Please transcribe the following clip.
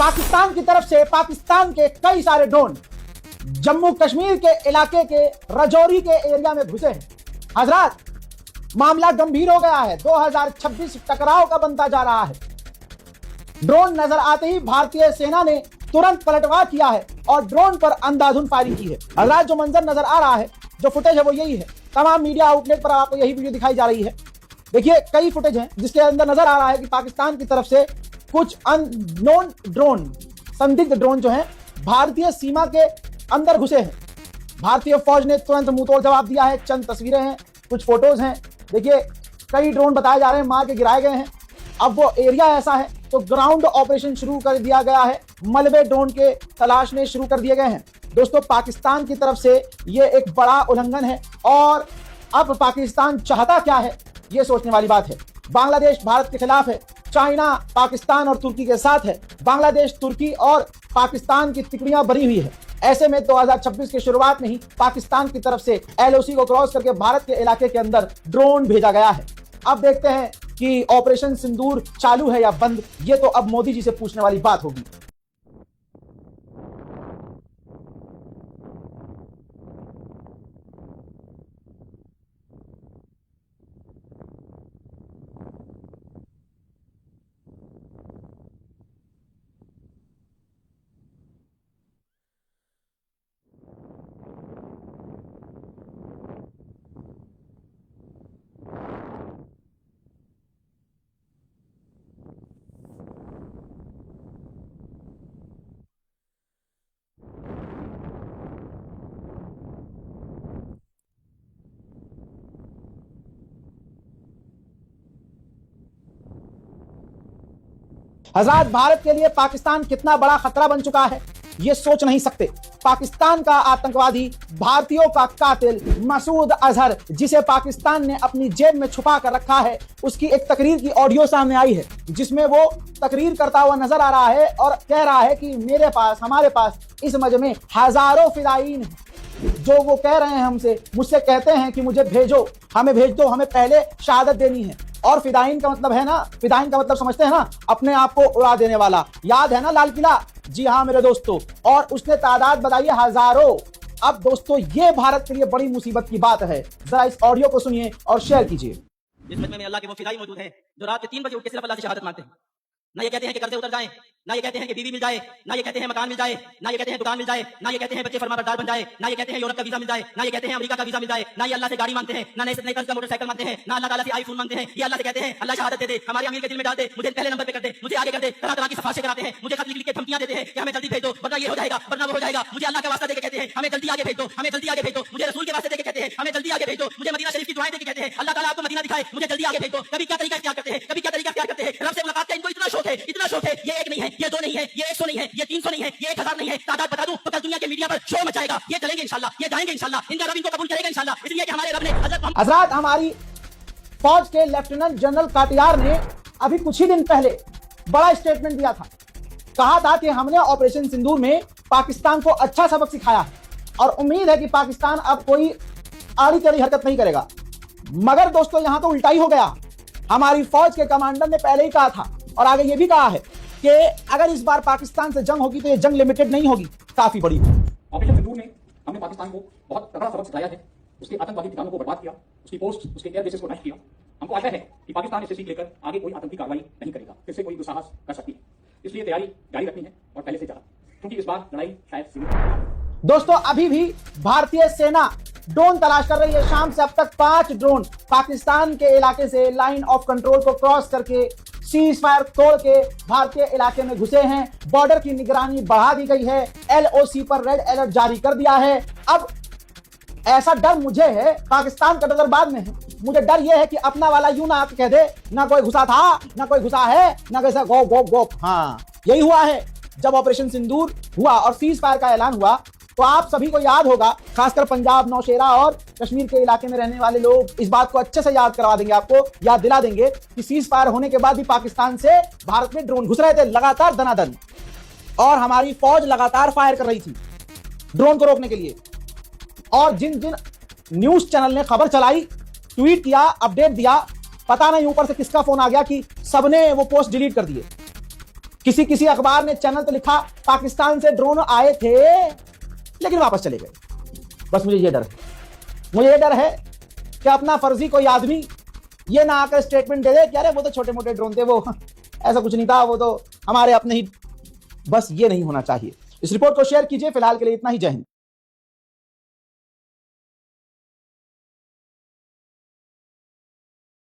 पाकिस्तान की तरफ से पाकिस्तान के कई सारे ड्रोन जम्मू कश्मीर के इलाके के राजौरी के एरिया में घुसे हैं। हजरात, मामला गंभीर हो गया है। 2026 टकराव का बनता जा रहा है। ड्रोन नजर आते ही भारतीय सेना ने तुरंत पलटवार किया है और ड्रोन पर अंधाधुंध फायरिंग की है। हजरात, जो मंजर नजर आ रहा है, जो फुटेज है, वो यही है। तमाम मीडिया आउटलेट पर आपको यही वीडियो दिखाई जा रही है। देखिए, कई फुटेज हैं जिसके अंदर नजर आ रहा है कि पाकिस्तान की तरफ से कुछ अननोन ड्रोन, संदिग्ध ड्रोन जो हैं, भारतीय सीमा के अंदर घुसे हैं। भारतीय फौज ने तुरंत मुंहतोड़ जवाब दिया है। चंद तस्वीरें हैं, कुछ फोटोज हैं। देखिए, कई ड्रोन बताए जा रहे हैं मार के गिराए गए हैं। अब वो एरिया ऐसा है तो ग्राउंड ऑपरेशन शुरू कर दिया गया है। मलबे ड्रोन के तलाशने शुरू कर दिए गए हैं। दोस्तों, पाकिस्तान की तरफ से ये एक बड़ा उल्लंघन है और अब पाकिस्तान चाहता क्या है, ये सोचने वाली बात है। बांग्लादेश भारत के खिलाफ है, चाइना पाकिस्तान और तुर्की के साथ है, बांग्लादेश, तुर्की और पाकिस्तान की तिकड़ियां बनी हुई है। ऐसे में 2026 की शुरुआत में ही पाकिस्तान की तरफ से एलओसी को क्रॉस करके भारत के इलाके के अंदर ड्रोन भेजा गया है। अब देखते हैं कि ऑपरेशन सिंदूर चालू है या बंद। ये तो अब मोदी जी से पूछने वाली बात होगी। हजरात, भारत के लिए पाकिस्तान कितना बड़ा खतरा बन चुका है, ये सोच नहीं सकते। पाकिस्तान का आतंकवादी, भारतीयों का कातिल मसूद अजहर, जिसे पाकिस्तान ने अपनी जेब में छुपा कर रखा है, उसकी एक तकरीर की ऑडियो सामने आई है जिसमें वो तकरीर करता हुआ नजर आ रहा है और कह रहा है कि मेरे पास, हमारे पास इस मज में हजारों फिदायीन हैं जो वो कह रहे हैं मुझसे कहते हैं कि मुझे भेजो, हमें भेज दो, हमें पहले शहादत देनी है। और फिदायीन का मतलब है ना, फिदायीन का मतलब समझते हैं ना, अपने आप को उड़ा देने वाला। याद है ना लाल किला? जी हाँ मेरे दोस्तों, और उसने तादाद बताई है हजारों। अब दोस्तों, ये भारत के लिए बड़ी मुसीबत की बात है। जरा इस ऑडियो को सुनिए और शेयर कीजिए। जिस मजमे में अल्लाह के वो फिदाई मौजूद हैं जो रात के 3 बजे उठ के सिर्फ अल्लाह की शहादत मांगते हैं। ना ये कहते हैं कि कर्जे उतर जाएं, ना ये कहते हैं कि बीवी मिल जाए, ना ये कहते हैं मकान मिल जाए, ना ये कहते हैं दुकान मिल जाए, ना ये कहते हैं बच्चे फरमाबरदार बन जाए, ना ये कहते हैं यूरोप का वीजा मिल जाए, ना ये कहते हैं अमेरिका का वीजा मिल जाए, ना ये अल्लाह से गाड़ी मांगते हैं, ना नए तरह का मोटरसाइकिल मांगते हैं, ना अल्लाह ताला से आईफोन मांगते हैं। ये अल्लाह से कहते हैं अल्लाह शहादत दे दे, हमारे अमीर के दिल में डाल दे, मुझे पहले नंबर पे कर दे, मुझे आगे कर दे, तरह तरह की सिफारिशें कराते हैं, मुझे खत लिख के धमकियां देते हैं कि हमें जल्दी भेज दो वरना ये हो जाएगा, वरना वो हो जाएगा। मुझे अल्लाह का वास्ता देके कहते हैं हमें जल्दी आगे भेज दो, हमें जल्दी आगे भेज दो। मुझे रसूल के वास्ते देके कहते हैं हमें जल्दी आगे भेज दो। मुझे मदीना शरीफ की दुआएं देके कहते हैं अल्लाह ताला आपको मदीना दिखाए, मुझे जल्दी आगे भेज दो। कभी क्या तरीका इख्तियार करते हैं, कभी क्या तरीका इख्तियार करते हैं। रब से मुलाकात का इनको इतना शौक है, इतना शौक है। ये एक नहीं है, ये दो नहीं है, ये 100 नहीं है, ये 300 नहीं है, ये 1000 नहीं है। तादाद बता दूं तो कल दुनिया के मीडिया पर शो मचाएगा। ये चलेंगे इंशाल्लाह, ये जाएंगे इंशाल्लाह, इनका रब इनको कबूल करेगा इंशाल्लाह, इसलिए कि हमारे रब ने हजरात, हमारी फौज के लेफ्टिनेंट जनरल काटियार ने अभी कुछ ही दिन पहले बड़ा स्टेटमेंट दिया था। कहा था कि हमने ऑपरेशन सिंदूर में पाकिस्तान को अच्छा सबक सिखाया है और उम्मीद है कि पाकिस्तान अब कोई आड़ी टेढ़ी हरकत नहीं करेगा। मगर दोस्तों, यहां तो उल्टा ही हो गया। हमारी फौज के कमांडर ने पहले ही कहा था और आगे ये भी कहा है कि अगर इस बार पाकिस्तान से जंग होगी तो ये जंग लिमिटेड नहीं होगी, काफी बड़ी। ऑपरेशन सिंदूर में हमने पाकिस्तान को बहुत तगड़ा सबक सिखाया है। उसके आतंकवादी ठिकानों को बर्बाद किया, उसकी पोस्ट, उसके एयर बेसेस को नष्ट किया। हमको आशा है कि पाकिस्तान इससे सीख लेकर आगे कोई आतंकी कार्रवाई नहीं करेगा, फिर से कोई दुस्साहस कर सकती है। इसलिए तैयारी जारी रखनी है और पहले से ज्यादा, क्योंकि इस बार लड़ाई शायद सीमित है। दोस्तों, अभी भी भारतीय सेना ड्रोन तलाश कर रही है। शाम से अब तक 5 ड्रोन पाकिस्तान के इलाके से लाइन ऑफ कंट्रोल को क्रॉस करके सीज फायर तोड़ के भारतीय इलाके में घुसे हैं। बॉर्डर की निगरानी बढ़ा दी गई है, एलओसी पर रेड अलर्ट जारी कर दिया है। अब ऐसा डर मुझे है, पाकिस्तान का डर बाद में है। मुझे डर यह है कि अपना वाला यूं ना कह दे ना कोई घुसा था, ना कोई घुसा है, ना कैसा गोप गोप गोप। हाँ, यही हुआ है जब ऑपरेशन सिंदूर हुआ और सीज फायर का ऐलान हुआ। तो आप सभी को याद होगा, खासकर पंजाब, नौशेरा और कश्मीर के इलाके में रहने वाले लोग इस बात को अच्छे से याद करवा देंगे, आपको याद दिला देंगे कि सीज फायर होने के बाद भी पाकिस्तान से भारत में ड्रोन घुस रहे थे लगातार दनादन, और हमारी फौज लगातार फायर कर रही थी ड्रोन को रोकने के लिए। और जिन जिन न्यूज चैनल ने खबर चलाई, ट्वीट किया, अपडेट दिया, पता नहीं ऊपर से किसका फोन आ गया कि सबने वो पोस्ट डिलीट कर दिए। किसी किसी अखबार ने चैनल तो लिखा पाकिस्तान से ड्रोन आए थे लेकिन वापस चले गए। बस मुझे ये डर है कि अपना फर्जी कोई आदमी ये ना आकर स्टेटमेंट दे दे कि अरे वो तो छोटे मोटे ड्रोन थे, वो ऐसा कुछ नहीं था, वो तो हमारे अपने ही। बस ये नहीं होना चाहिए। इस रिपोर्ट को शेयर कीजिए। फिलहाल के लिए इतना ही। जय हिंद।